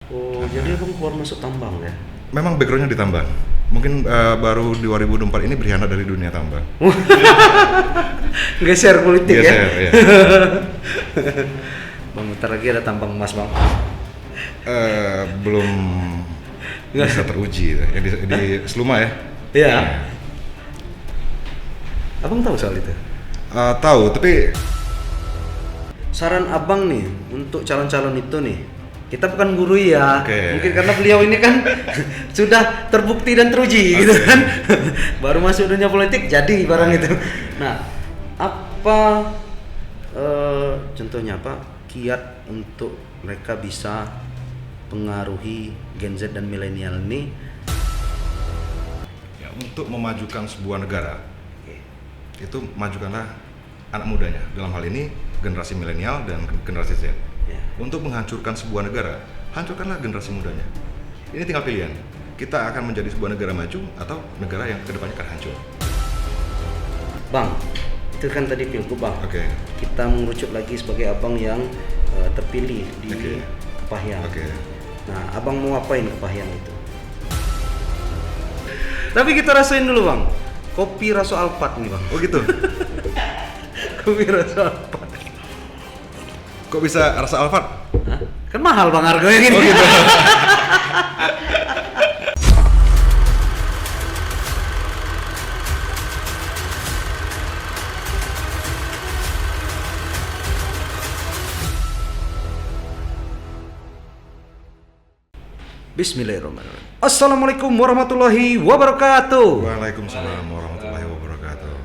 Oh, jadi abang keluar masuk tambang ya? Memang backgroundnya di tambang. Mungkin baru 2024 ini berkhianat dari dunia tambang. Geser politik ya? Geser, ya. Bang, bentar lagi ada tambang emas bang. Belum bisa teruji ya, di Seluma ya. Iya. Abang tahu soal itu? Tahu, tapi Saran abang nih untuk calon-calon itu nih, kita bukan guru ya, Oke. mungkin karena beliau ini kan sudah terbukti dan teruji gitu kan, baru masuk dunia politik jadi barang itu. Nah, apa contohnya apa kiat untuk mereka bisa pengaruhi Gen Z dan milenial ini? ya, untuk memajukan sebuah negara, Oke. itu majukanlah anak mudanya. Dalam hal ini generasi milenial dan generasi Z. Ya. Untuk menghancurkan sebuah negara, hancurkanlah generasi mudanya. Ini tinggal pilihan. Kita akan menjadi sebuah negara maju atau negara yang kedepannya akan hancur. Bang, itu kan tadi pilgub bang. Oke. Kita mengerucut lagi sebagai abang yang terpilih di Oke. Kepahyang. Oke. Nah, abang mau apain Kepahyang itu? Tapi kita rasain dulu bang, kopi rasa Alphard nih bang. Oh gitu. Kopi rasa Alphard. Kok bisa rasa Alphard? Hah? Kan mahal bang harganya gini. Oh gitu. Bismillahirrahmanirrahim. Assalamualaikum warahmatullahi wabarakatuh. Waalaikumsalam warahmatullahi wabarakatuh.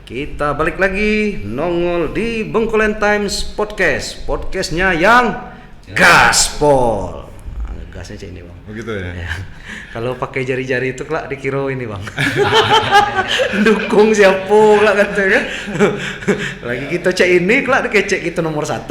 Kita balik lagi nongol di Bengkolen Times Podcast. Podcastnya yang gaspol. Nah, gasnya cek ini bang. Oh gitu ya. Ya. Kalau pakai jari-jari itu kelak dikira ini bang. Dukung siapa kelak katanya. Lagi kita cek ini kelak dikecek kita nomor 1.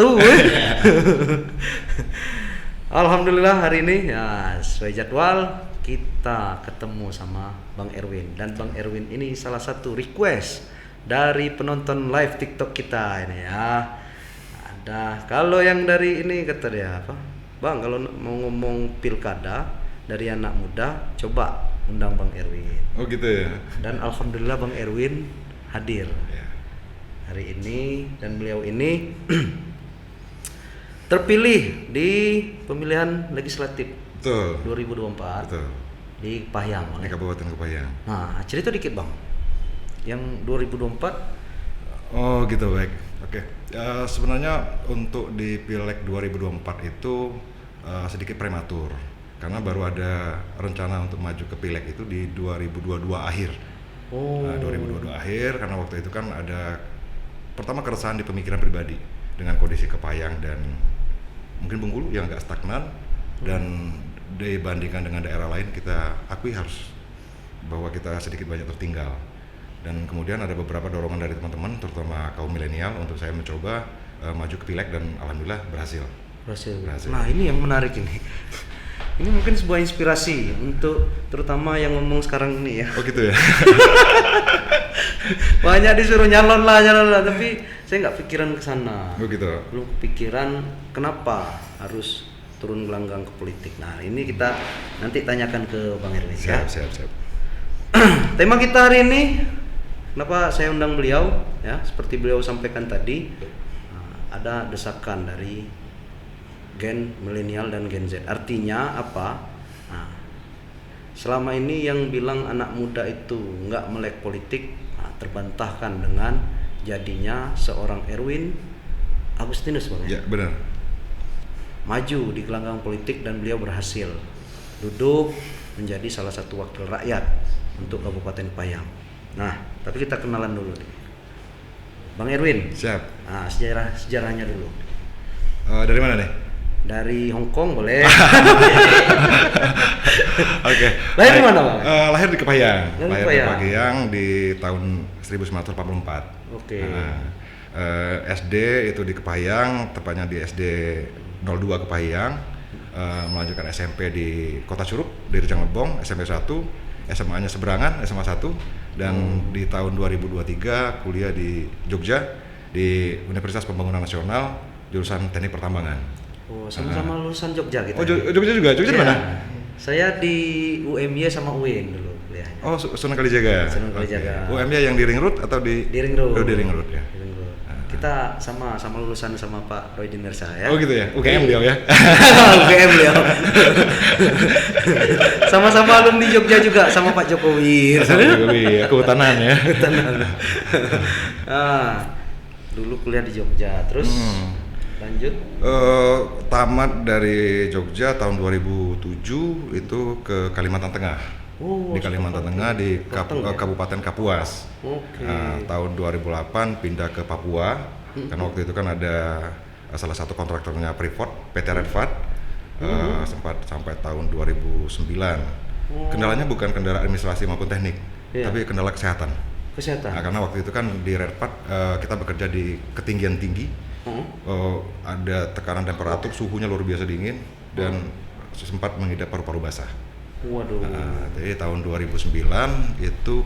Alhamdulillah hari ini ya sesuai jadwal kita ketemu sama Bang Erwin, dan Bang Erwin ini salah satu request dari penonton live TikTok kita ini ya. Ada kalau yang dari ini kata dia apa? Bang, kalau mau ngomong pilkada dari anak muda coba undang Bang Erwin. Oh gitu ya. Dan alhamdulillah Bang Erwin hadir Ya. hari ini, dan beliau ini terpilih di pemilihan legislatif Betul. 2024 Betul. di Kepahyang Bang, Di ya. Kabupaten Kepahyang. Nah, cerita dikit Bang. Yang 2024 Oh gitu, baik. Oke. Sebenarnya untuk di Pileg 2024 itu sedikit prematur karena baru ada rencana untuk maju ke Pileg itu di 2022 akhir. oh 2022 akhir karena waktu itu kan ada pertama keresahan di pemikiran pribadi dengan kondisi Kepahyang dan mungkin Bengkulu yang agak stagnan dan dibandingkan dengan daerah lain kita akui harus bahwa kita sedikit banyak tertinggal. Dan kemudian ada beberapa dorongan dari teman-teman terutama kaum milenial untuk saya mencoba maju ke Pileg dan alhamdulillah berhasil. berhasil. Berhasil. Nah, ini yang menarik ini. Ini mungkin sebuah inspirasi untuk terutama yang ngomong sekarang ini ya. Oh gitu ya. Banyak disuruh nyalon lah, tapi saya nggak pikiran ke sana. Oh gitu. Belum kepikiran kenapa harus turun gelanggang ke politik. Nah, ini kita nanti tanyakan ke Bang Erwin ya. Siap. Tema kita hari ini, kenapa saya undang beliau ya? Seperti beliau sampaikan tadi, ada desakan dari Gen milenial dan Gen Z. Artinya apa? Nah, selama ini yang bilang anak muda itu nggak melek politik, terbantahkan dengan jadinya seorang Erwin Agustinus Bang. Ya benar. Maju di gelanggang politik dan beliau berhasil duduk menjadi salah satu wakil rakyat untuk Kabupaten Kepahyang. Nah, tapi kita kenalan dulu nih. Bang Erwin. Siap. Nah, sejarahnya dulu. Dari mana nih? Dari Hong Kong boleh. Oke. Lahir di mana, Bang? Lahir di Kepahyang. Lahir di Lahir di Kepahyang. Kepahyang di tahun 1944. Oke. SD itu di Kepahyang, tepatnya di SD 02 Kepahyang. Melanjutkan SMP di Kota Curug, di Rejang Lebong, SMP 1, SMA-nya Seberangan, SMA 1, dan di tahun 2023 kuliah di Jogja di Universitas Pembangunan Nasional jurusan Teknik Pertambangan. Oh, sama-sama lulusan Jogja gitu. Oh, Jogja juga. Jogja di Iya. mana? Saya di UMY sama UIN dulu kuliahnya. Oh, Sunan Kalijaga. Sunan Kalijaga. Oke. UMY yang di Ring Road atau di Di Ring Road. Oh, di Ring Road ya. Di Ring Road. Kita sama lulusan sama Pak Roy Dinersa ya. Oh gitu ya. UGM beliau ya. UGM beliau. Sama-sama alumni Jogja juga sama Pak Jokowi. Jokowi, kehutanan ya. Dulu kuliah di Jogja, terus lanjut. Tamat dari Jogja tahun 2007 itu ke Kalimantan Tengah. Oh, di Kalimantan Tengah di ya? Kabupaten Kapuas. Oke. Tahun 2008 pindah ke Papua karena waktu itu kan ada salah satu kontraktornya Freeport, PT Redfat, sempat sampai tahun 2009. Kendalanya bukan kendala administrasi maupun teknik, tapi kendala kesehatan. Nah, karena waktu itu kan di Redfat kita bekerja di ketinggian tinggi, ada tekanan temperatur, suhunya luar biasa dingin dan sempat mengidap paru-paru basah. Waduh. Jadi tahun 2009 itu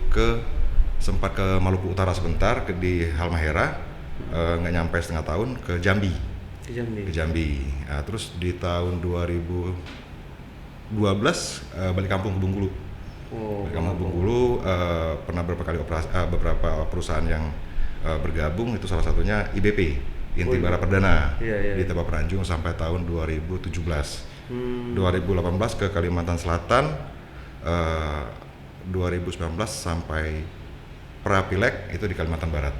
sempat ke Maluku Utara sebentar, di Halmahera, nggak nyampe setengah tahun ke Jambi. Ke Jambi. Terus di tahun 2012 balik kampung ke Bengkulu. Balik kampung ke Bengkulu, pernah beberapa perusahaan yang bergabung, itu salah satunya IBP, Inti Bara Perdana, di Tebak Peranjung sampai tahun 2017. 2018 ke Kalimantan Selatan, 2019 sampai Prapileg itu di Kalimantan Barat.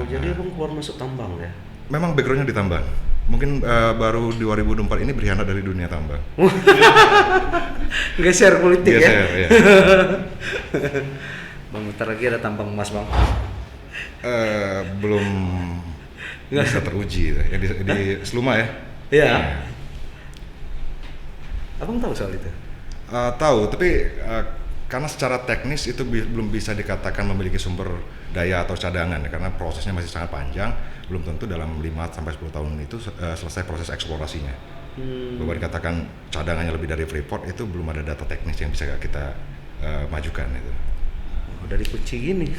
Jadi abang keluar masuk tambang ya? Memang backgroundnya di tambang. Mungkin baru 2024 ini berkhianat dari dunia tambang. Geser politik ya. Bang, bentar lagi ada tambang emas bang. Belum bisa teruji ya di Seluma ya. Iya. Abang tahu soal itu? Tahu, tapi karena secara teknis itu belum bisa dikatakan memiliki sumber daya atau cadangan ya, karena prosesnya masih sangat panjang, belum tentu dalam 5-10 tahun itu selesai proses eksplorasinya. Bahwa dikatakan cadangannya lebih dari Freeport, itu belum ada data teknis yang bisa kita majukan itu. Dari kuci gini.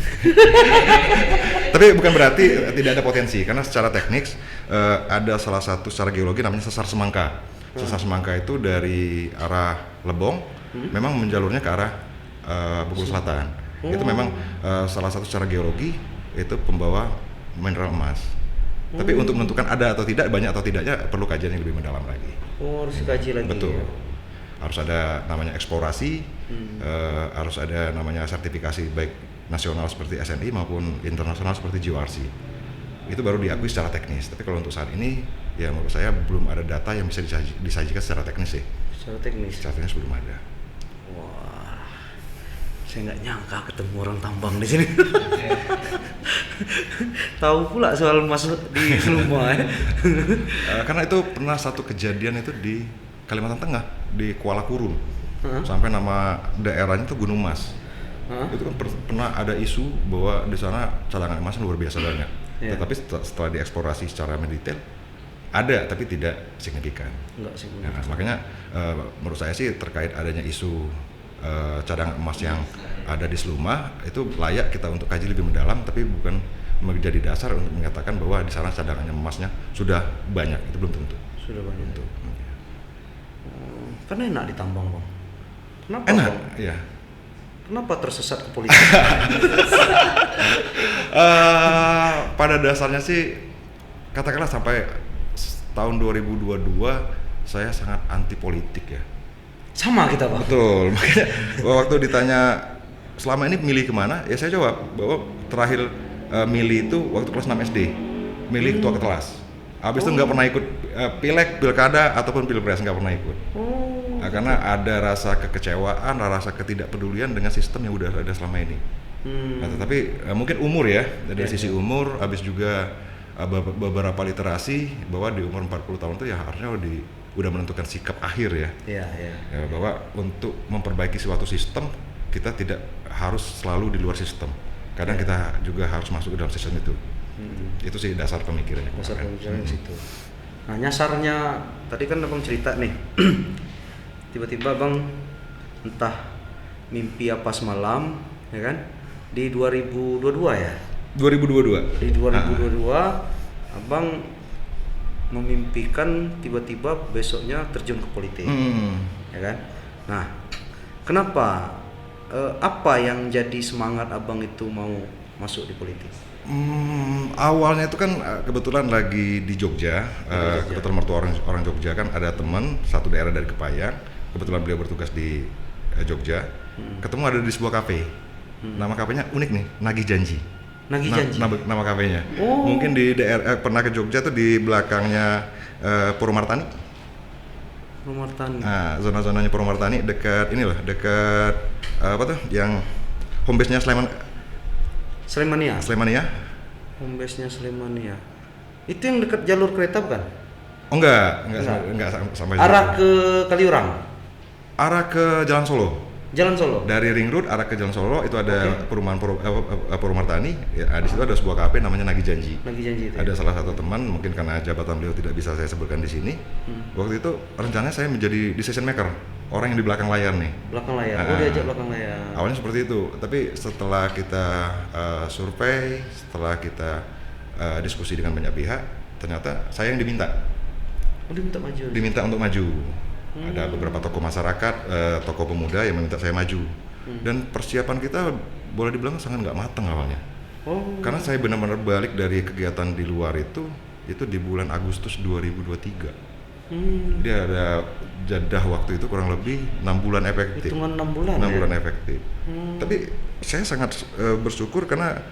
Tapi bukan berarti tidak ada potensi, karena secara teknis ada salah satu secara geologi namanya sesar semangka. Sesar semangka itu dari arah Lebong, memang menjalurnya ke arah Bengkulu Selatan. Itu memang salah satu secara geologi itu pembawa mineral emas. Tapi untuk menentukan ada atau tidak, banyak atau tidaknya, perlu kajian yang lebih mendalam lagi. Harus dikaji lagi. Betul. Ya? Harus ada namanya eksplorasi, harus ada namanya sertifikasi baik nasional seperti SNI maupun internasional seperti GORC. Itu baru diakui secara teknis. Tapi kalau untuk saat ini, ya menurut saya belum ada data yang bisa disajikan secara teknis sih. Secara teknis belum ada. Wah, saya nggak nyangka ketemu orang tambang di sini. Tahu pula soal masuk di Seluma ya. Karena itu pernah satu kejadian itu di Kalimantan Tengah, di Kuala Kurun. Sampai nama daerahnya itu Gunung Mas. Itu kan pernah ada isu bahwa di sana cadangan emas luar biasa banyak. Tetapi setelah dieksplorasi secara mendetail, ada tapi tidak signifikan. Enggak signifikan. Makanya menurut saya sih terkait adanya isu cadangan emas yang ada di Seluma, itu layak kita untuk kaji lebih mendalam, tapi bukan menjadi dasar untuk mengatakan bahwa di sana cadangan emasnya sudah banyak. Itu belum tentu. Sudah banyak. Tentu. Karena enak ditambang bang. Kenapa? Enak, bang? iya. Kenapa tersesat ke politik? Pada dasarnya sih, katakanlah sampai tahun 2022 saya sangat anti politik ya. Sama kita bang. Betul. Makanya waktu ditanya selama ini milih kemana, ya saya jawab bahwa terakhir milih itu waktu kelas 6 SD, milih ketua kelas. Habis itu nggak pernah ikut pileg, pilkada ataupun pilpres, nggak pernah ikut. Nah, karena ada rasa kekecewaan, rasa ketidakpedulian dengan sistem yang udah ada selama ini. Nah, tetapi mungkin umur ya, dari sisi umur, habis juga beberapa literasi bahwa di umur 40 tahun itu ya harusnya udah menentukan sikap akhir ya. Ya, bahwa untuk memperbaiki suatu sistem kita tidak harus selalu di luar sistem. Kadang kita juga harus masuk ke dalam sistem itu. Itu sih dasar pemikirannya. Dasar pemikirannya situ. Nah, nyasarnya tadi kan abang cerita nih. Tiba-tiba bang entah mimpi apa semalam, ya kan? Di 2022 ya. 2022. Di 2022 abang memimpikan tiba-tiba besoknya terjun ke politik, ya kan? Nah, kenapa? Apa yang jadi semangat abang itu mau masuk di politik? Awalnya itu kan kebetulan lagi di Jogja, kebetulan mertua orang Jogja kan ada teman satu daerah dari Kepayang, kebetulan beliau bertugas di Jogja, ketemu ada di sebuah kafe, nama kafenya unik nih, Nagih Janji. Nagih Janji? Nama kafenya. Oh. Mungkin di daerah pernah ke Jogja tuh di belakangnya Purwomartani. Purwomartani. Nah, zona-zonanya Purwomartani dekat apa tuh yang home base-nya Slemania. Home base-nya Slemania. Itu yang dekat jalur kereta bukan? Oh enggak sampai arah ke Kaliurang. Arah ke Jalan Solo. Jalan Solo. Dari Ring Road arah ke Jalan Solo itu ada perumahan Purwomartani. Ya, di situ ada sebuah kafe namanya Nagih Janji. Nagih Janji itu. Ada salah satu teman, mungkin karena jabatan beliau tidak bisa saya sebutkan di sini. Waktu itu rencananya saya menjadi decision maker, orang yang di belakang layar nih. Belakang layar. Diajak belakang layar. Awalnya seperti itu, tapi setelah kita survei, setelah kita diskusi dengan banyak pihak, ternyata saya yang diminta. Diminta maju. Diminta untuk maju. Ada beberapa tokoh masyarakat, tokoh pemuda yang meminta saya maju. Dan persiapan kita boleh dibilang sangat nggak matang awalnya. Karena saya benar-benar balik dari kegiatan di luar itu di bulan Agustus 2023. Jadi ada jadah waktu itu kurang lebih 6 bulan efektif. Hitungan 6 bulan. 6 bulan efektif. Tapi saya sangat bersyukur karena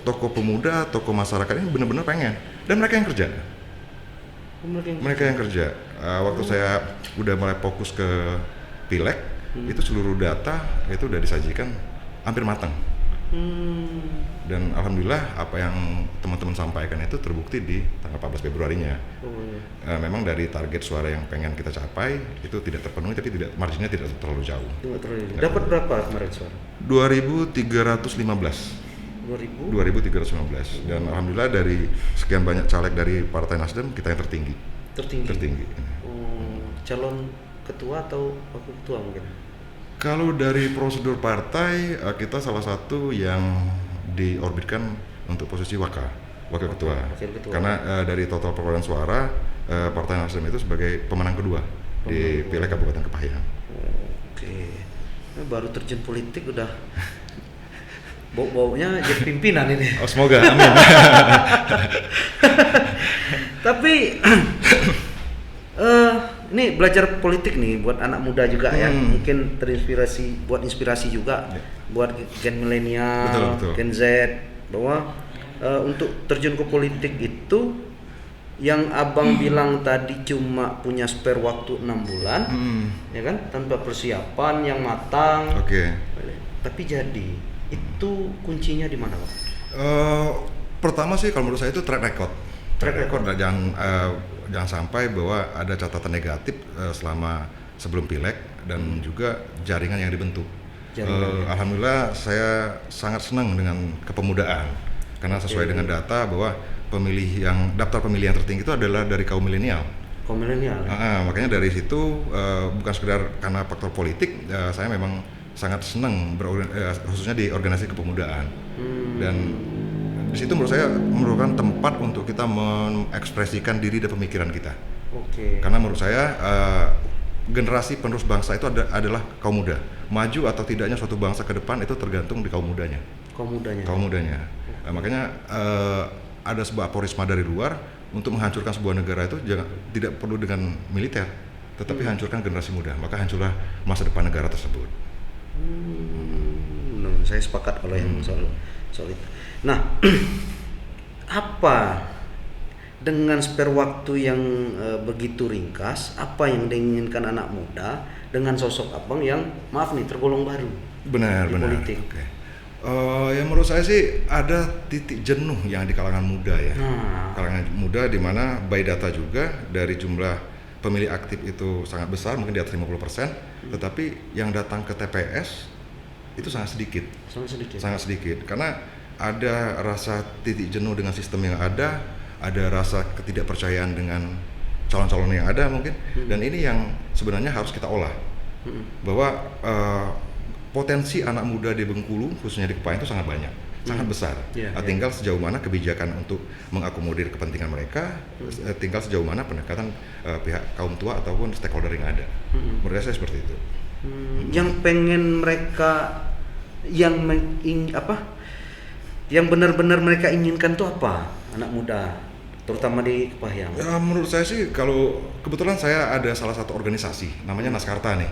tokoh pemuda, tokoh masyarakat ini benar-benar pengen, dan mereka yang kerja. Mereka yang kerja. Waktu saya udah mulai fokus ke pileg, itu seluruh data itu udah disajikan hampir matang. Dan alhamdulillah apa yang teman-teman sampaikan itu terbukti di tanggal 14 Februarinya. Memang dari target suara yang pengen kita capai itu tidak terpenuhi, tapi marginnya tidak terlalu jauh. Dapat berapa kemarin suara? 2.315. 2.315, dan alhamdulillah dari sekian banyak caleg dari Partai Nasdem kita yang tertinggi. Calon ketua atau wakil ketua mungkin? Kalau dari prosedur partai, kita salah satu yang diorbitkan untuk posisi wakil ketua. Karena dari total perolehan suara, Partai Nasdem itu sebagai pemenang kedua di Pileg Kabupaten Kepayang. Oke, baru terjun politik udah bau-baunya jadi pimpinan ini. Oh, semoga, amin. Tapi ini belajar politik nih buat anak muda juga ya, mungkin buat inspirasi juga buat gen milenial, gen Z, bahwa untuk terjun ke politik itu yang abang bilang tadi cuma punya spare waktu 6 bulan, ya kan, tanpa persiapan yang matang. Tapi jadi itu kuncinya di mana, Pak? Pertama sih kalau menurut saya itu track record. Jangan sampai bahwa ada catatan negatif selama sebelum pileg, dan juga jaringan yang dibentuk. Alhamdulillah saya sangat senang dengan kepemudaan, karena sesuai dengan data bahwa daftar pemilih yang tertinggi itu adalah dari kaum milenial. Makanya dari situ bukan sekedar karena faktor politik, saya memang sangat senang khususnya di organisasi kepemudaan. Dan di situ menurut saya merupakan tempat untuk kita mengekspresikan diri dan pemikiran kita. Karena menurut saya generasi penerus bangsa itu adalah kaum muda. Maju atau tidaknya suatu bangsa ke depan itu tergantung di kaum mudanya. Makanya ada sebuah aforisma dari luar, untuk menghancurkan sebuah negara itu tidak perlu dengan militer, tetapi hancurkan generasi muda, maka hancurlah masa depan negara tersebut. Saya sepakat kalau yang soal itu. Nah, apa dengan spare waktu yang begitu ringkas, apa yang diinginkan anak muda dengan sosok abang yang maaf nih tergolong baru di politik? Yang menurut saya sih ada titik jenuh yang di kalangan muda ya. Kalangan muda di mana by data juga dari jumlah pemilih aktif itu sangat besar, mungkin di atas 50%, tetapi yang datang ke TPS itu sangat sedikit. Karena ada rasa titik jenuh dengan sistem yang ada rasa ketidakpercayaan dengan calon-calon yang ada mungkin, dan ini yang sebenarnya harus kita olah. Bahwa potensi anak muda di Bengkulu, khususnya di Kepayang itu sangat banyak. sangat besar. Tinggal sejauh mana kebijakan untuk mengakomodir kepentingan mereka, tinggal sejauh mana pendekatan pihak kaum tua ataupun stakeholder yang ada. Menurut saya seperti itu. Yang pengen mereka yang yang benar-benar mereka inginkan tuh apa, anak muda terutama di Kepahyang? Ya, menurut saya sih, kalau kebetulan saya ada salah satu organisasi namanya Naskarta nih.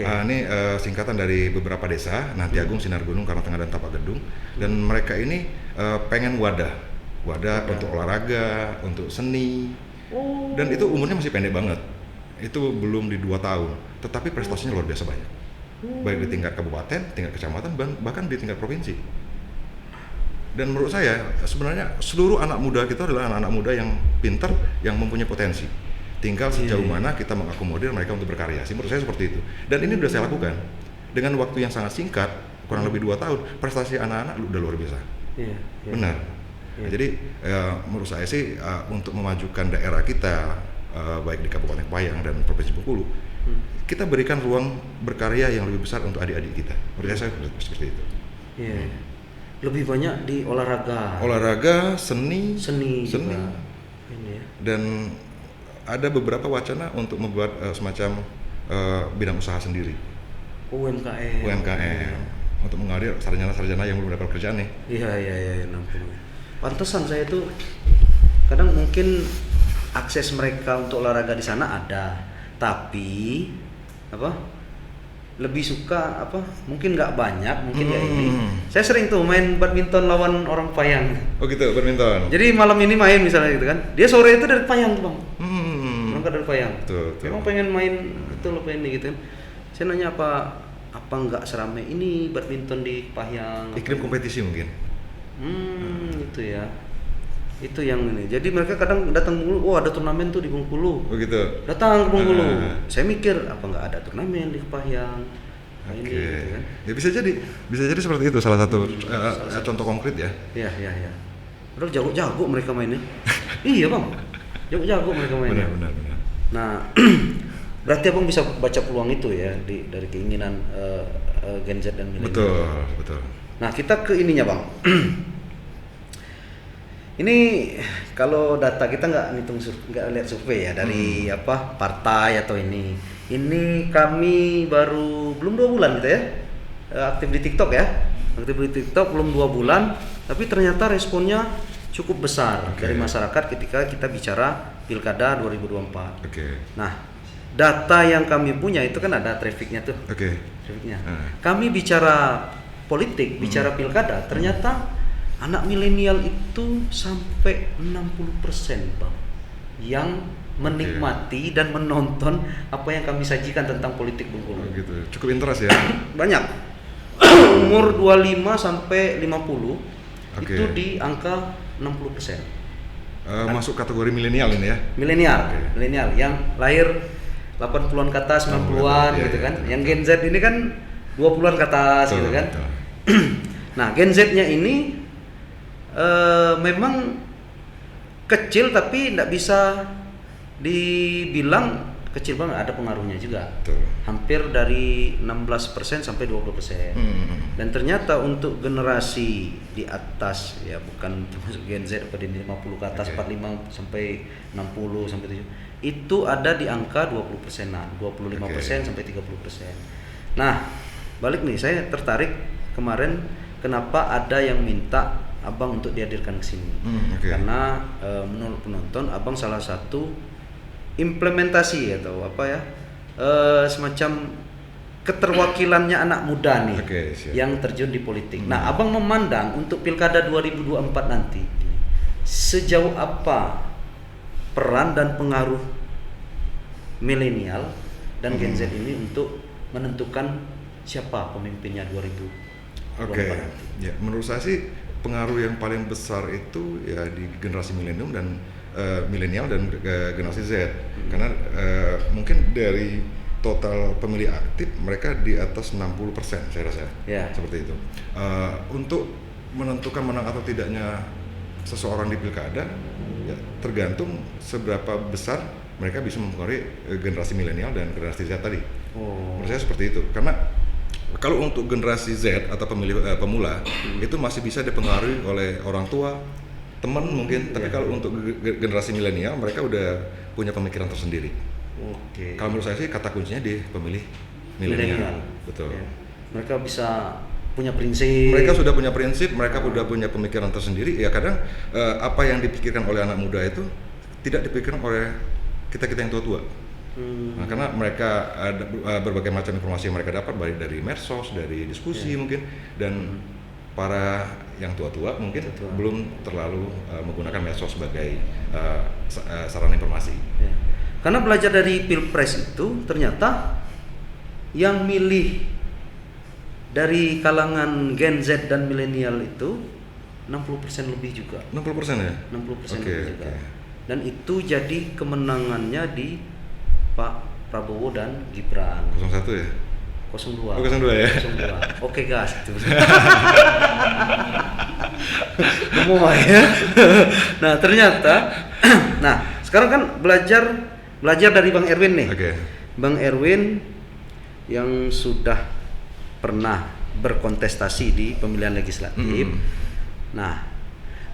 Ini singkatan dari beberapa desa, Nanti Agung, Sinar Gunung, Karangtengah, dan Tapak Gedung. Dan mereka ini pengen wadah untuk olahraga, untuk seni. Dan itu umurnya masih pendek banget. Itu belum di 2 tahun, tetapi prestasinya luar biasa banyak. Baik di tingkat kabupaten, tingkat kecamatan, bahkan di tingkat provinsi. Dan menurut saya sebenarnya seluruh anak muda kita adalah anak-anak muda yang pintar, yang mempunyai potensi. Tinggal sejauh mana kita mengakomodir mereka untuk berkarya. Menurut saya seperti itu. Dan ini sudah saya lakukan dengan waktu yang sangat singkat, kurang lebih 2 tahun. Prestasi anak-anak udah luar biasa. Benar. Nah, jadi menurut saya sih untuk memajukan daerah kita, baik di Kabupaten Kepahyang dan Provinsi Bengkulu, kita berikan ruang berkarya yang lebih besar untuk adik-adik kita. Menurut saya seperti itu. Lebih banyak di olahraga, seni. Juga. Dan ada beberapa wacana untuk membuat semacam bidang usaha sendiri. UMKM untuk mengalir sarjana-sarjana yang belum dapat kerjaan nih. Iya, nampung. Pantesan saya tuh kadang mungkin akses mereka untuk olahraga di sana ada, tapi lebih suka mungkin nggak banyak, mungkin ya ini. Saya sering tuh main badminton lawan orang Payang. Oh gitu, badminton. Jadi malam ini main misalnya gitu kan, dia sore itu dari Payang tuh bang. Berangkat dari Payang. Memang pengen main itu loh, pengen gitu kan. Saya nanya apa nggak seramai ini badminton di Payang? Iklim kompetisi mungkin. Itu ya. Itu yang ini. Jadi mereka kadang datang Bengkulu, ada turnamen tuh di Bengkulu. Oh gitu. Datang ke Bengkulu. Saya mikir apa nggak ada turnamen di Kepahyang. Ini gitu kan. Ya bisa jadi seperti itu, salah satu contoh konkret ya. Iya. Padahal jago-jago mereka mainnya. Iya bang, jago-jago mereka mainnya. Benar. Nah, berarti abang bisa baca peluang itu ya dari keinginan Gen Z dan milenial. Betul. Nah kita ke ininya bang. Ini kalau data kita nggak lihat survei ya dari partai atau ini. Ini kami belum 2 bulan gitu ya aktif di TikTok ya. Aktif di TikTok belum 2 bulan, tapi ternyata responnya cukup besar dari masyarakat ketika kita bicara Pilkada 2024. Nah, data yang kami punya itu kan ada trafficnya tuh. Trafficnya. Kami bicara politik, bicara Pilkada, ternyata anak milenial itu sampai 60% bang yang menikmati dan menonton apa yang kami sajikan tentang politik Bengkulu. Gitu. Cukup interest ya. Banyak. Umur 25 sampai 50 itu di angka 60%. Masuk kategori milenial ini ya. Milenial yang lahir 80-an ke atas, 90-an gitu kan. Yang Gen Z ini kan 20-an ke atas gitu kan. Nah, Gen Z-nya ini memang kecil tapi tidak bisa dibilang kecil banget, ada pengaruhnya juga. Hampir dari 16% sampai 20%. Dan ternyata untuk generasi di atas ya, bukan termasuk Gen Z pada 50 ke atas, 45 sampai 60 sampai 7, itu ada di angka 20%-an, 25% sampai 30%. Nah, balik nih, saya tertarik kemarin kenapa ada yang minta abang untuk dihadirkan ke sini. Karena menurut penonton abang salah satu implementasi atau semacam keterwakilannya anak muda nih yang terjun di politik. Nah, abang memandang untuk Pilkada 2024 nanti sejauh apa peran dan pengaruh milenial dan Gen Z ini untuk menentukan siapa pemimpinnya 2024 nanti? Ya, menurut saya sih pengaruh yang paling besar itu ya di generasi milenium dan milenial dan generasi Z. Karena mungkin dari total pemilih aktif mereka di atas 60% saya rasa. Seperti itu. Untuk menentukan menang atau tidaknya seseorang di pilkada ya tergantung seberapa besar mereka bisa mempengaruhi generasi milenial dan generasi Z tadi. Menurut saya seperti itu. Karena Kalau untuk generasi Z atau pemilih pemula itu masih bisa dipengaruhi oleh orang tua, teman mungkin. Tapi kalau untuk generasi milenial mereka udah punya pemikiran tersendiri. Oke. Kalau menurut saya sih kata kuncinya di pemilih milenial. Betul. Ya. Mereka bisa punya prinsip. Mereka sudah punya prinsip, mereka sudah punya pemikiran tersendiri. Ya kadang apa yang dipikirkan oleh anak muda itu tidak dipikirkan oleh kita yang tua-tua. Nah, karena mereka ada berbagai macam informasi yang mereka dapat baik dari medsos, dari diskusi mungkin, dan para yang tua-tua mungkin belum terlalu menggunakan medsos sebagai sarana informasi. Ya. Karena belajar dari Pilpres itu ternyata yang milih dari kalangan Gen Z dan milenial itu 60% lebih juga. 60% ya? 60% lebih juga. Dan itu jadi kemenangannya di Pak Prabowo dan Gibran. 01 ya? 02. Oh, 02 ya? 02. Oke gas itu. Semua ya. Nah ternyata, nah sekarang kan belajar dari Bang Erwin nih. Oke. Bang Erwin yang sudah pernah berkontestasi di pemilihan legislatif. Nah,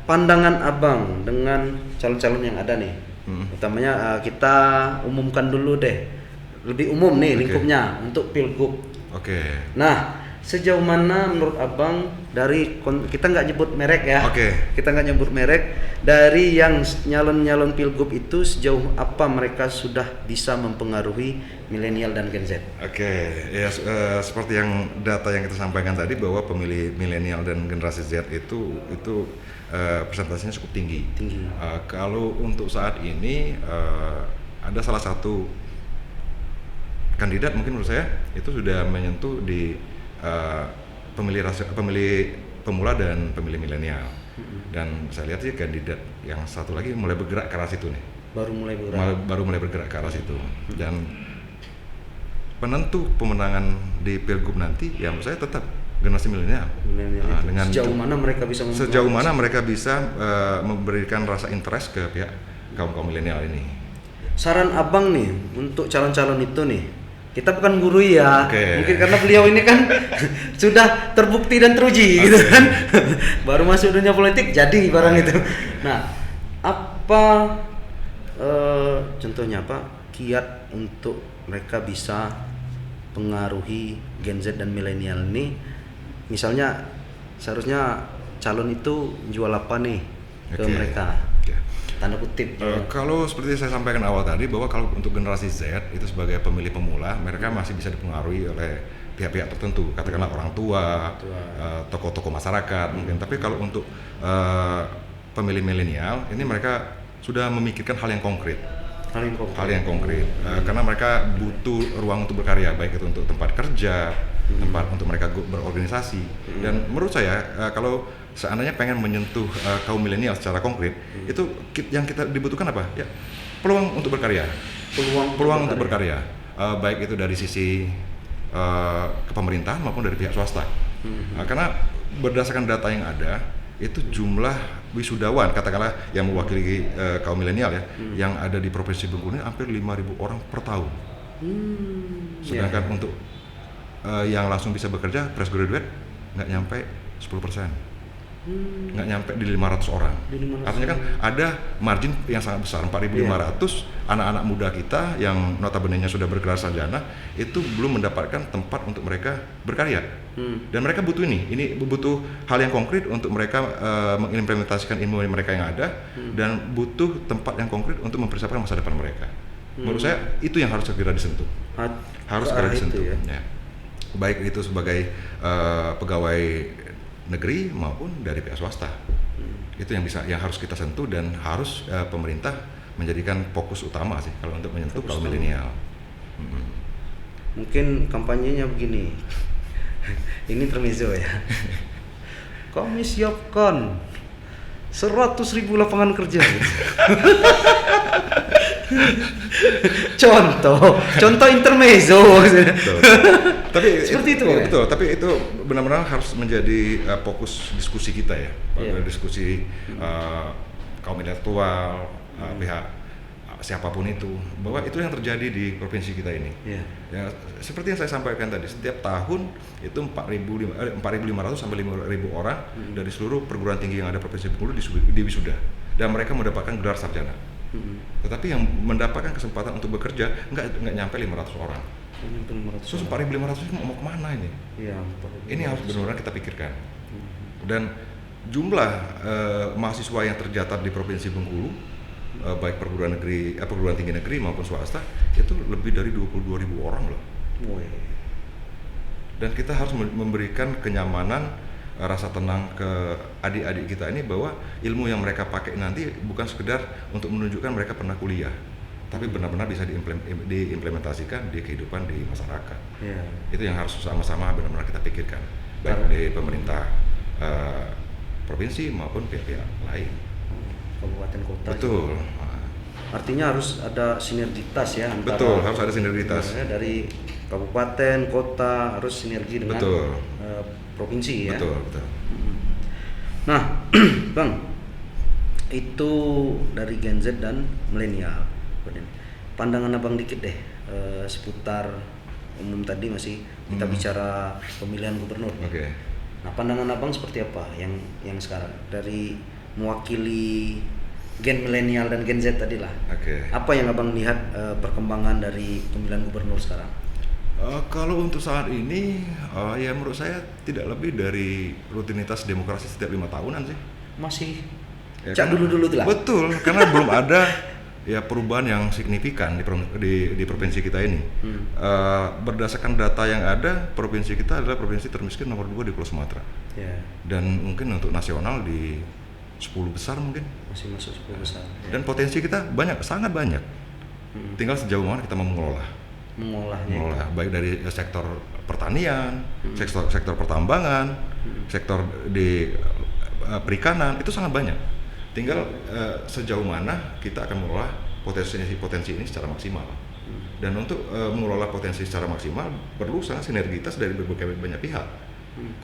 pandangan Abang dengan calon-calon yang ada nih. Utamanya kita umumkan dulu deh, lebih umum nih lingkupnya untuk Pilgub. Nah, sejauh mana menurut Abang dari kita nggak nyebut merek ya? Kita nggak nyebut merek, dari yang nyalon Pilgub itu sejauh apa mereka sudah bisa mempengaruhi milenial dan Gen Z? Ya seperti yang data yang kita sampaikan tadi bahwa pemilih milenial dan generasi Z itu persentasenya cukup tinggi. Kalau untuk saat ini ada salah satu kandidat mungkin menurut saya itu sudah menyentuh di pemilih pemula dan pemilih milenial. Dan saya lihat sih kandidat yang satu lagi mulai bergerak ke arah situ nih. Baru mulai bergerak ke arah situ. Dan penentu pemenangan di Pilgub nanti ya menurut saya tetap generasi milenial. Dengan sejauh mana mereka bisa memberikan rasa interest ke pihak kaum milenial ini. Saran Abang nih untuk calon-calon itu nih, kita bukan guru ya, mungkin karena beliau ini kan sudah terbukti dan teruji gitu kan, baru masuk dunia politik jadi barang itu. Nah, apa contohnya apa kiat untuk mereka bisa pengaruhi Gen Z dan milenial ini? Misalnya seharusnya calon itu jual apa nih ke mereka? Tanda kutip. Kalau seperti saya sampaikan awal tadi bahwa kalau untuk generasi Z itu sebagai pemilih pemula, mereka masih bisa dipengaruhi oleh pihak-pihak tertentu, katakanlah orang tua, tokoh-tokoh masyarakat mungkin. Tapi kalau untuk pemilih milenial ini mereka sudah memikirkan hal yang konkret. Karena mereka butuh ruang untuk berkarya, baik itu untuk tempat kerja, tempat untuk mereka berorganisasi. Dan menurut saya kalau seandainya pengen menyentuh kaum milenial secara konkret, itu yang kita dibutuhkan apa? Ya, peluang untuk berkarya. Peluang untuk berkarya. Baik itu dari sisi kepemerintahan maupun dari pihak swasta. Karena berdasarkan data yang ada, itu jumlah wisudawan katakanlah yang mewakili kaum milenial ya, yang ada di Provinsi Bengkulu ini hampir 5.000 orang per tahun. Sedangkan untuk yang langsung bisa bekerja fresh graduate nggak nyampe 10%. Nggak nyampe di 500 orang. Artinya kan ada margin yang sangat besar, 4.500 anak-anak muda kita yang notabene-nya sudah bergelar sarjana itu belum mendapatkan tempat untuk mereka berkarya. Dan mereka butuh ini butuh hal yang konkret untuk mereka mengimplementasikan ilmu mereka yang ada, dan butuh tempat yang konkret untuk mempersiapkan masa depan mereka. Menurut saya itu yang harus segera disentuh. Harus segera disentuh. Ya. Baik itu sebagai pegawai negeri maupun dari pihak swasta. Itu yang harus kita sentuh, dan harus pemerintah menjadikan fokus utama sih kalau untuk menyentuh kaum milenial. Mungkin kampanyenya begini. Ini intermezzo ya. Kami siapkan 100.000 lapangan kerja. Contoh intermezzo. Tapi seperti itu ya? Betul, tapi itu benar-benar harus menjadi fokus diskusi kita ya. Diskusi kaum intelektual, pihak siapapun itu, bahwa itu yang terjadi di provinsi kita ini. Iya. Ya, seperti yang saya sampaikan tadi, setiap tahun itu 4.500 sampai 5.000 orang dari seluruh perguruan tinggi yang ada Provinsi Bengkulu di wisuda, dan mereka mendapatkan gelar sarjana. Tetapi yang mendapatkan kesempatan untuk bekerja nggak nyampe 500 orang. Terus 4.500 itu mau kemana ini? Iya. Ini harus benar-benar kita pikirkan. Dan jumlah mahasiswa yang tercatat di Provinsi Bengkulu, baik perguruan tinggi negeri maupun swasta, itu lebih dari 22.000 orang loh. Dan kita harus memberikan kenyamanan, rasa tenang ke adik-adik kita ini, bahwa ilmu yang mereka pakai nanti bukan sekedar untuk menunjukkan mereka pernah kuliah, tapi benar-benar bisa diimplementasikan di kehidupan di masyarakat. Yeah. Itu yang harus sama-sama benar-benar kita pikirkan, baik dari pemerintah provinsi maupun pihak-pihak lain. Kabupaten kota. Betul. Artinya harus ada sinergitas ya antara. Betul, harus ada sinergitas. Dari kabupaten, kota harus sinergi dengan provinsi ya. Betul. Nah, Bang, itu dari Gen Z dan milenial. Pandangan Abang dikit deh seputar umum tadi, masih kita bicara pemilihan gubernur. Oke. Nah, pandangan Abang seperti apa yang sekarang dari mewakili Gen milenial dan Gen Z tadi lah. Oke. Apa yang Abang lihat perkembangan dari pemilihan gubernur sekarang? Kalau untuk saat ini, ya menurut saya tidak lebih dari rutinitas demokrasi setiap 5 tahunan sih. Masih Ya, cak dulu tuh lah. Betul, karena belum ada ya perubahan yang signifikan di provinsi kita ini. Berdasarkan data yang ada, provinsi kita adalah provinsi termiskin nomor 2 di Pulau Sumatera. Yeah. Dan mungkin untuk nasional di 10 besar mungkin. Masih masuk 10 besar. Dan potensi kita sangat banyak. Tinggal sejauh mana kita mau mengolah, baik dari sektor pertanian, sektor pertambangan, sektor di perikanan, itu sangat banyak. Tinggal sejauh mana kita akan mengolah potensi ini secara maksimal. Dan untuk mengelola potensi secara maksimal perlu sangat sinergitas dari berbagai banyak pihak.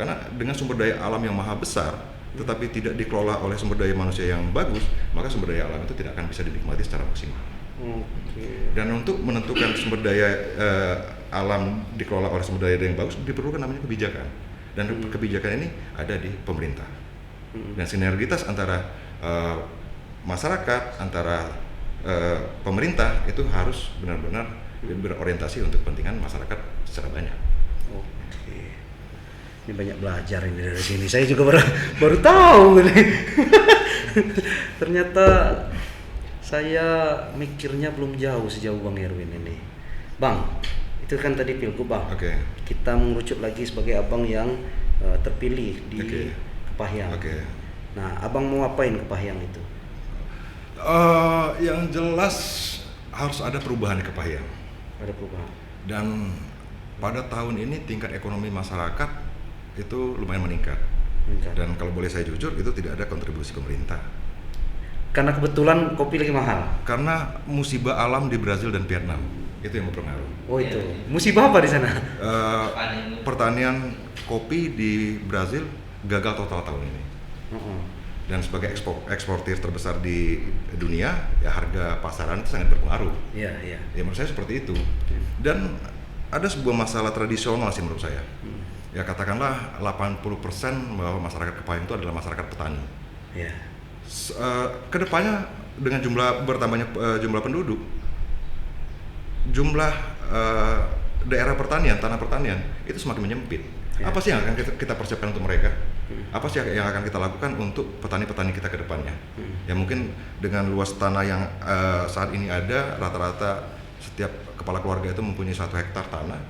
Karena dengan sumber daya alam yang maha besar, tetapi tidak dikelola oleh sumber daya manusia yang bagus, maka sumber daya alam itu tidak akan bisa dinikmati secara maksimal. Dan untuk menentukan sumber daya alam dikelola oleh sumber daya yang bagus, diperlukan namanya kebijakan. Dan kebijakan ini ada di pemerintah. Dan sinergitas antara masyarakat, antara pemerintah itu harus benar-benar berorientasi untuk kepentingan masyarakat secara banyak. Oke. Ini banyak belajar ini dari sini. Saya juga baru tahu ini. Ternyata saya mikirnya belum sejauh Bang Erwin ini. Bang, itu kan tadi pilgub, Bang. Oke. Kita mengerucut lagi sebagai abang yang terpilih di Kepahyang. Oke. Nah, abang mau apain Kepahyang itu? Yang jelas harus ada perubahan di Kepahyang. Ada perubahan. Dan pada tahun ini tingkat ekonomi masyarakat itu lumayan meningkat. Dan kalau boleh saya jujur, itu tidak ada kontribusi pemerintah. Karena kebetulan kopi lagi mahal. Karena musibah alam di Brazil dan Vietnam itu yang berpengaruh. Oh itu. Musibah apa di sana? Pertanian kopi di Brazil gagal total tahun ini. Dan sebagai eksportir terbesar di dunia, ya harga pasaran itu sangat berpengaruh. Iya. Ya menurut saya seperti itu. Dan ada sebuah masalah tradisional sih menurut saya. Ya katakanlah 80% bahwa masyarakat Kepahyang itu adalah masyarakat petani. Iya. Kedepannya dengan bertambahnya jumlah penduduk, jumlah daerah pertanian, tanah pertanian itu semakin menyempit. Ya. Apa sih yang akan kita persiapkan untuk mereka? Apa sih yang akan kita lakukan untuk petani-petani kita ke depannya? Ya mungkin dengan luas tanah yang saat ini ada, rata-rata setiap kepala keluarga itu mempunyai 1 hektar tanah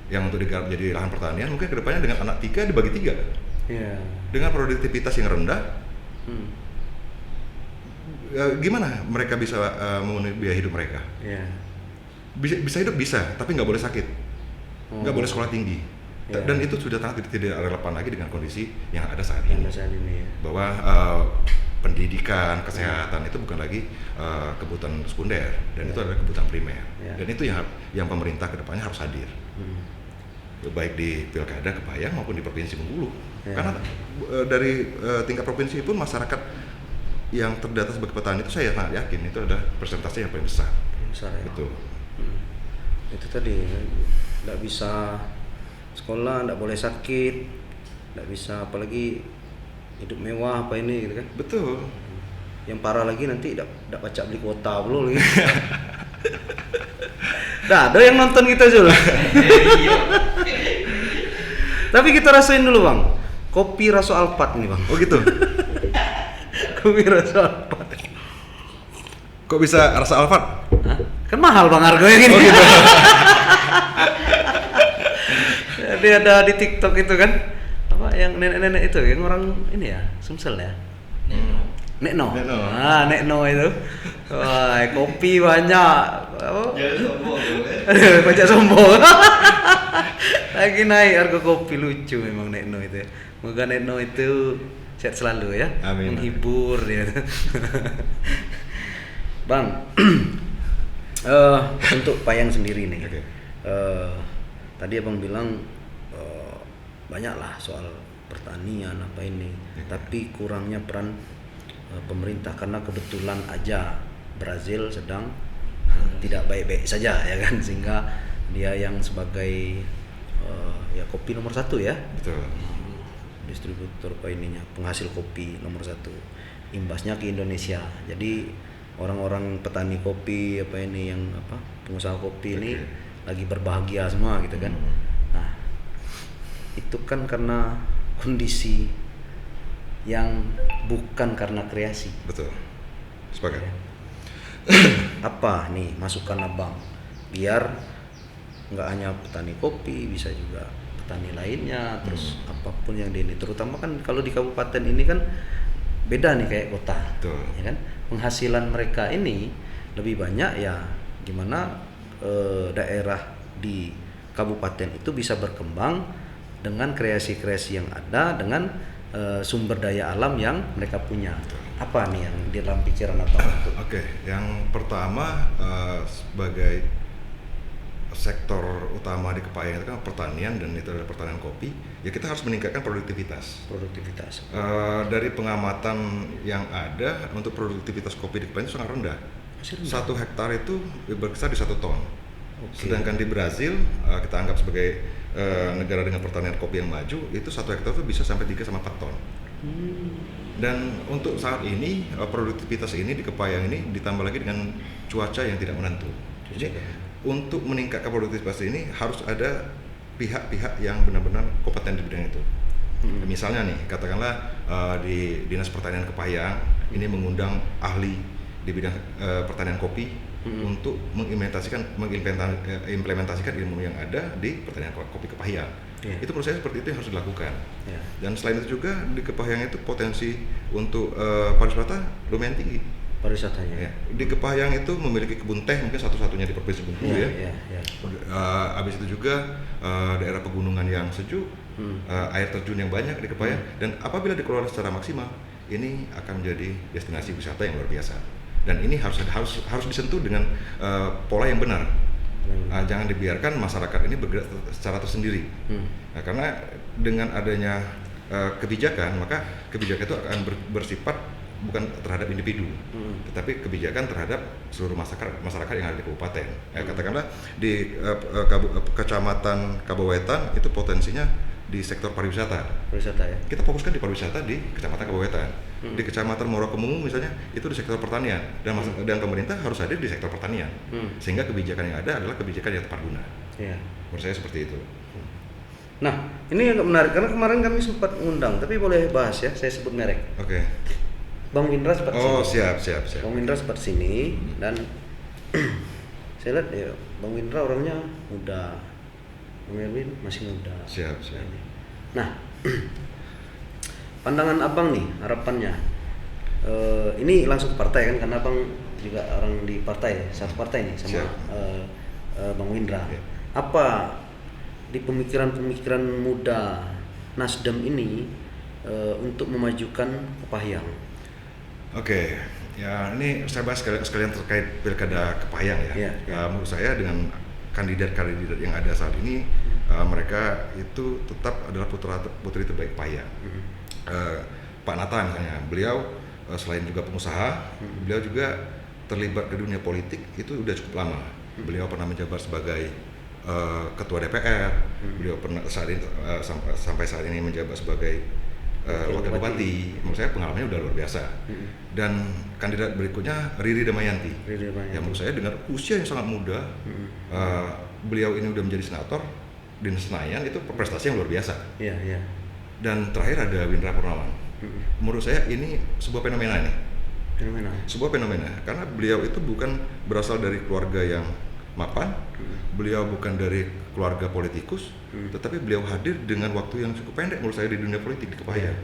yang untuk digarap jadi lahan pertanian. Mungkin ke depannya dengan anak 3 dibagi 3. Yeah. Dengan produktivitas yang rendah, gimana mereka bisa memenuhi biaya hidup mereka? Yeah. Bisa hidup bisa, tapi nggak boleh sakit, nggak boleh sekolah tinggi. Dan itu sudah sangat tidak relevan lagi dengan kondisi yang ada saat ini. Bahwa pendidikan, kesehatan itu bukan lagi kebutuhan sekunder, dan itu adalah kebutuhan primer. Dan itu yang pemerintah kedepannya harus hadir, baik di Pilkada Kepahyang maupun di Provinsi Bengkulu. Karena dari tingkat provinsi pun masyarakat yang terdata sebagai petani itu saya sangat yakin itu adalah persentase yang paling besar. Besar ya. Betul. Itu tadi nggak bisa sekolah, nggak boleh sakit, nggak bisa apalagi hidup mewah apa ini gitu kan. Betul. Yang parah lagi nanti nggak baca beli kuota belum lagi. Dah ada yang nonton kita juga. Tapi kita rasain dulu bang, kopi rasa Alphard ini bang. Oh gitu. Kopi rasa Alphard. Kok bisa rasa Alphard? Hah? Kan mahal bang harganya gini. Oh gitu. Jadi ada di TikTok itu kan, apa yang nenek-nenek itu, yang orang ini ya, Sumsel ya. Nekno. Ah, Nekno itu. Wah, kopi banyak. Apa? Jangan sombong. Pajak sombong. Lagi naik harga kopi, lucu memang Nekno itu. Moga Nekno itu sehat selalu ya. Amin. Menghibur dia. Bang, untuk Payang sendiri nih. Oke. Tadi abang bilang banyaklah soal pertanian apa ini, tapi kurangnya peran pemerintah karena kebetulan aja Brazil sedang tidak baik-baik saja ya kan, sehingga dia yang sebagai ya kopi nomor 1 ya, Betul. distributor apa ininya, penghasil kopi nomor 1, imbasnya ke Indonesia. Jadi orang-orang petani kopi apa ini yang apa pengusaha kopi ini lagi berbahagia semua gitu kan. Nah itu kan karena kondisi yang bukan karena kreasi. Betul. Sepakat. Apa nih masukan abang biar nggak hanya petani kopi, bisa juga petani lainnya, terus apapun yang di ini, terutama kan kalau di kabupaten ini kan beda nih kayak kota. Betul. Ya kan, penghasilan mereka ini lebih banyak ya gimana daerah di kabupaten itu bisa berkembang dengan kreasi-kreasi yang ada, dengan sumber daya alam yang mereka punya. Apa nih yang di dalam pikiran abang itu? Oke, yang pertama sebagai sektor utama di Kepayang itu kan pertanian, dan itu adalah pertanian kopi. Ya kita harus meningkatkan produktivitas. Produktivitas. Dari pengamatan yang ada, untuk produktivitas kopi di Kepayang itu sangat rendah. Masih rendah? 1 hektar itu berkisar di 1 ton. Oke. Sedangkan di Brazil, kita anggap sebagai negara dengan pertanian kopi yang maju, itu 1 hektar itu bisa sampai 3 sampai 4 ton. Dan untuk saat ini produktivitas ini di Kepayang ini ditambah lagi dengan cuaca yang tidak menentu. Jadi untuk meningkatkan produktivitas ini harus ada pihak-pihak yang benar-benar kompeten di bidang itu. Misalnya nih, katakanlah di Dinas Pertanian Kepayang ini mengundang ahli di bidang pertanian kopi untuk mengimplementasikan ilmu yang ada di pertanian kopi Kepayang. Itu menurut saya seperti itu yang harus dilakukan. Dan selain itu juga di Kepayang itu potensi untuk pariwisata lumayan tinggi. Pariwisatanya. Di Kepayang itu memiliki kebun teh mungkin satu-satunya di Provinsi Bengkulu ya. Habis itu juga daerah pegunungan yang sejuk, air terjun yang banyak di Kepayang, dan apabila dikelola secara maksimal, ini akan menjadi destinasi wisata yang luar biasa. Dan ini harus disentuh dengan pola yang benar. Jangan dibiarkan masyarakat ini bergerak secara tersendiri. Karena dengan adanya kebijakan, maka kebijakan itu akan bersifat bukan terhadap individu, tetapi kebijakan terhadap seluruh masyarakat yang ada di kabupaten. Katakanlah di Kecamatan Kabawetan itu potensinya di sektor pariwisata. Pariwisata ya. Kita fokuskan di pariwisata di Kecamatan Kabawetan. Di Kecamatan Muarakemungu misalnya itu di sektor pertanian, dan pemerintah harus hadir di sektor pertanian. Sehingga kebijakan yang ada adalah kebijakan yang tepat guna. Menurut saya seperti itu. Nah, ini agak menarik karena kemarin kami sempat ngundang, tapi boleh bahas ya, saya sebut merek. Oke. Bang Windra sempat sini. Siap. Bang Windra sempat sini, dan saya lihat ya Bang Windra orangnya muda, Bang Erwin masih muda. Siap. Nah, pandangan abang nih, harapannya ini langsung ke partai kan, karena abang juga orang di partai, satu partai nih sama Bang Windra. Apa di pemikiran muda Nasdem ini untuk memajukan Kepayang? Oke, ya ini saya bahas sekalian terkait pilkada Kepayang ya. Menurut saya dengan kandidat-kandidat yang ada saat ini, mereka itu tetap adalah putra-putri terbaik Kepayang. Pak Nata misalnya, beliau selain juga pengusaha, beliau juga terlibat ke dunia politik itu udah cukup lama. Beliau pernah menjabat sebagai ketua DPR, beliau pernah sampai saat ini menjabat sebagai wakil bupati. Menurut saya pengalamannya udah luar biasa. Dan kandidat berikutnya Riri Damayanti. Ya menurut saya dengan usia yang sangat muda, beliau ini udah menjadi senator di Senayan, itu prestasi yang luar biasa. Dan terakhir ada Windra Purnawan. Menurut saya ini sebuah fenomena nih. Sebuah fenomena karena beliau itu bukan berasal dari keluarga yang mapan, beliau bukan dari keluarga politikus, tetapi beliau hadir dengan waktu yang cukup pendek menurut saya di dunia politik di Kepahyang.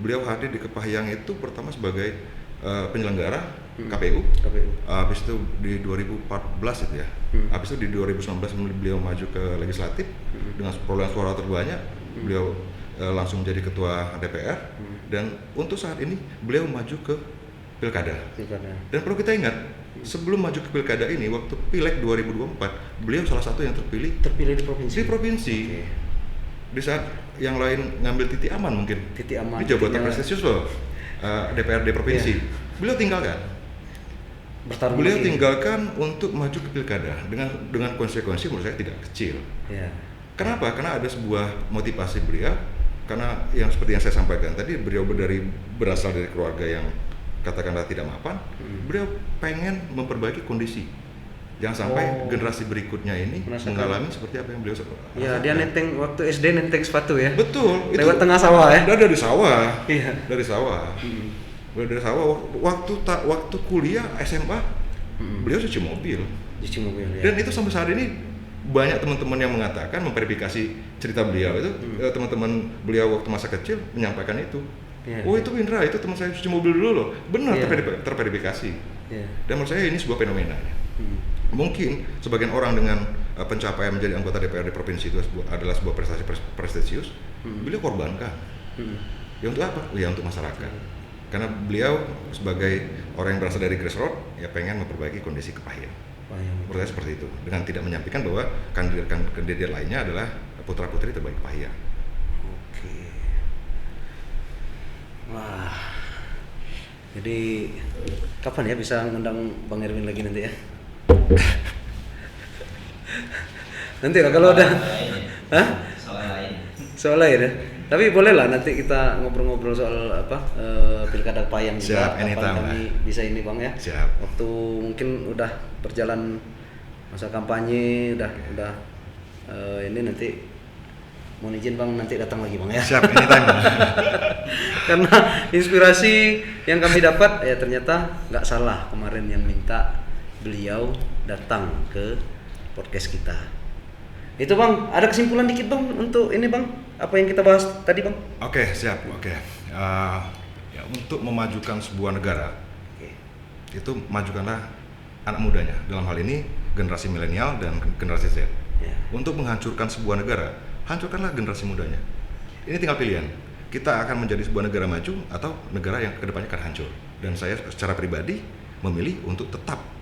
Beliau hadir di Kepahyang itu pertama sebagai penyelenggara KPU. Habis itu di 2014 itu ya. Habis itu di 2019 beliau maju ke legislatif dengan perolehan suara terbanyak. Beliau langsung menjadi ketua DPR dan untuk saat ini beliau maju ke pilkada. Dan perlu kita ingat, sebelum maju ke pilkada ini waktu Pileg 2024 beliau salah satu yang terpilih di provinsi. Di saat yang lain ngambil titik aman mungkin. Ini jabatan prestisius loh, DPRD provinsi. Beliau tinggalkan. Beliau tinggalkan untuk maju ke pilkada dengan konsekuensi menurut saya tidak kecil. Kenapa? Karena ada sebuah motivasi beliau. Karena yang seperti yang saya sampaikan tadi, beliau berasal dari keluarga yang katakanlah tidak mapan. Beliau pengen memperbaiki kondisi. Jangan sampai generasi berikutnya ini mengalami seperti apa yang beliau dia nenteng waktu SD nenteng sepatu ya. Betul. Lewat tengah sawah ya. Dari sawah. Dari sawah. Dari sawah. Waktu kuliah SMA, beliau cuci mobil. Dan itu sampai saat ini banyak teman-teman yang mengatakan memverifikasi cerita beliau itu, teman-teman beliau waktu masa kecil menyampaikan itu. Oh itu Windra, itu teman saya cuci mobil dulu loh. Benar, terverifikasi. Dan menurut saya ini sebuah fenomena. Mungkin sebagian orang dengan pencapaian menjadi anggota DPRD provinsi itu adalah sebuah prestasi prestisius, beliau korbankan. Ya untuk apa? Ya untuk masyarakat. Karena beliau sebagai orang yang berasal dari grassroots, ya pengen memperbaiki kondisi Kepahyang. Menurut saya seperti itu, dengan tidak menyampaikan bahwa kandidat lainnya adalah putra-putri terbaik Kepahyang. Wah, jadi kapan ya bisa ngundang Bang Erwin lagi nanti ya? Nanti lah kalau udah, soal lain ya. Tapi boleh lah nanti kita ngobrol-ngobrol soal pilkada Kepahyang juga. Kapan kami bisa ini Bang ya? Siap. Waktu mungkin udah berjalan masa kampanye, udah ini nanti mohon izin Bang nanti datang lagi Bang ya. Siap, anytime. Karena inspirasi yang kami dapat ya ternyata nggak salah kemarin yang minta beliau datang ke podcast kita. Itu Bang, ada kesimpulan dikit Bang untuk ini Bang, apa yang kita bahas tadi Bang? Oke, siap. Ya, untuk memajukan sebuah negara, itu majukanlah anak mudanya. Dalam hal ini generasi milenial dan generasi Z. Untuk menghancurkan sebuah negara, hancurkanlah generasi mudanya. Ini tinggal pilihan. Kita akan menjadi sebuah negara maju atau negara yang kedepannya akan hancur. Dan saya secara pribadi memilih untuk tetap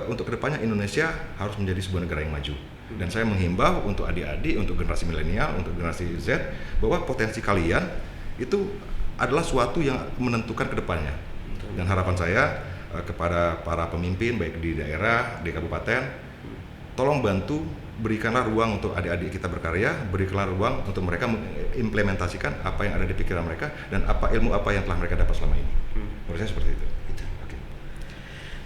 untuk kedepannya Indonesia harus menjadi sebuah negara yang maju. Dan saya menghimbau untuk adik-adik, untuk generasi milenial, untuk generasi Z, bahwa potensi kalian itu adalah suatu yang menentukan kedepannya. Dan harapan saya kepada para pemimpin baik di daerah, di kabupaten, tolong bantu berikanlah ruang untuk adik-adik kita berkarya, berikanlah ruang untuk mereka mengimplementasikan apa yang ada di pikiran mereka dan ilmu apa yang telah mereka dapat selama ini. Menurut saya seperti itu.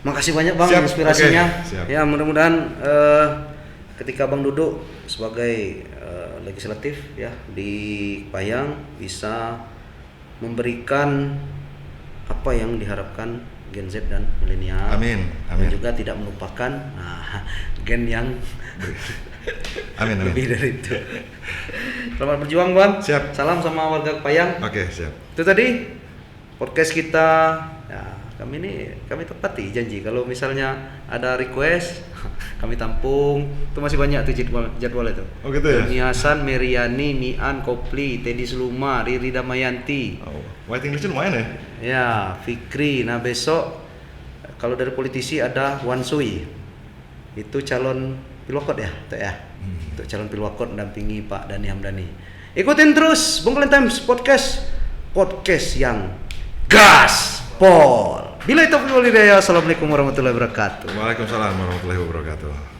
Makasih banyak Bang inspirasinya. Ya mudah-mudahan ketika Bang duduk sebagai legislatif ya di Kepahyang bisa memberikan apa yang diharapkan Gen Z dan milenial. Amin. Dan juga tidak melupakan gen yang amin. Lebih dari itu. Selamat berjuang Bang. Siap. Salam sama warga Kepahyang. Oke, siap. Itu tadi podcast kita. Ya, kami tepati janji kalau misalnya ada request kami tampung. Itu masih banyak tuh jadwal itu. Oh gitu ya. Doni Hasan, Meriani, Mian, Kopli, Teddy Sluma, Riri Damayanti. Waiting list lumayan ya? Ya, Fikri. Nah besok kalau dari politisi ada Wan Sui. Itu calon pilwakot ya, itu ya. Untuk calon pilwakot mendampingi Pak Dhani Hamdani. Ikutin terus Bongkalan Times Podcast podcast yang gaspol. Bila itu wal hidayah. Assalamualaikum warahmatullahi wabarakatuh. Waalaikumsalam warahmatullahi wabarakatuh.